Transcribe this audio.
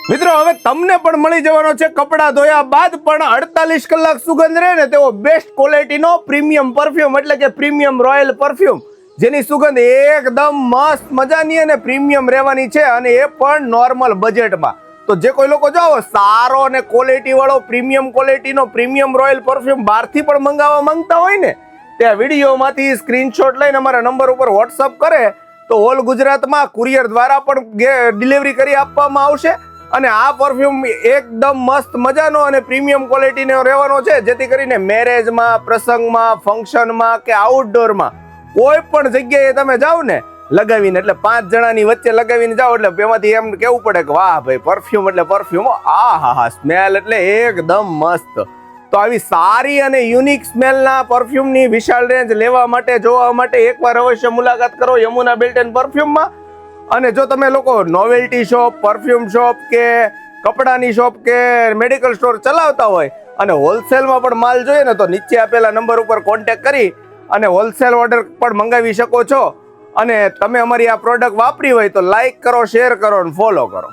મિત્રો હવે તમને પણ મળી જવાનો છે કપડાં ધોયા બાદ પણ 48 કલાક સુગંધ રહે ને તેવો બેસ્ટ ક્વોલિટીનો પ્રીમિયમ પરફ્યુમ એટલે કે પ્રીમિયમ રોયલ પરફ્યુમ, જેની સુગંધ એકદમ મસ્ત મજાની અને પ્રીમિયમ રહેવાની છે, અને એ પણ નોર્મલ બજેટમાં. તો જે કોઈ લોકો જાઓ સારો અને ક્વોલિટી વાળો પ્રીમિયમ ક્વોલિટીનો પ્રીમિયમ રોયલ પરફ્યુમ બહારથી પણ મંગાવવા માંગતા હોય ને, તે વિડીયોમાંથી સ્ક્રીનશોટ લઈને અમારા નંબર ઉપર વોટ્સઅપ કરે તો ઓલ ગુજરાતમાં કુરિયર દ્વારા પણ ડિલિવરી કરી આપવામાં આવશે. અને આ પરફ્યુમ એકદમ મસ્ત મજાનો અને પ્રીમિયમ ક્વોલિટીનો રહેવાનો છે, જેથી કરીને મેરેજમાં, પ્રસંગમાં, ફંક્શનમાં કે આઉટડોરમાં કોઈ પણ જગ્યાએ તમે જાઓ ને લગાવીને, એટલે 5 જણાની વચ્ચે લગાવીને જાઓ એટલે એમાંથી એમ કેવું પડે કે વાહ ભાઈ પરફ્યુમ એટલે પરફ્યુમ, આ હા હા સ્મેલ એટલે એકદમ મસ્ત. તો આવી સારી અને યુનિક સ્મેલના પરફ્યુમની વિશાળ રેન્જ લેવા માટે, જોવા માટે એકવાર અવશ્ય મુલાકાત કરો યમુના બિલ્ટ એન્ડ પરફ્યુમમાં. અને જો તમે લોકો નોવેલ્ટી શોપ, પરફ્યુમ શોપ કે કપડાની શોપ કે મેડિકલ સ્ટોર ચલાવતા હોય અને હોલસેલમાં પણ માલ જોઈએ ને, તો નીચે આપેલા નંબર ઉપર કોન્ટેક્ટ કરી અને હોલસેલ ઓર્ડર પણ મંગાવી શકો છો. અને તમે અમારી આ પ્રોડક્ટ વાપરી હોય તો લાઈક કરો, શેર કરો અને ફોલો કરો.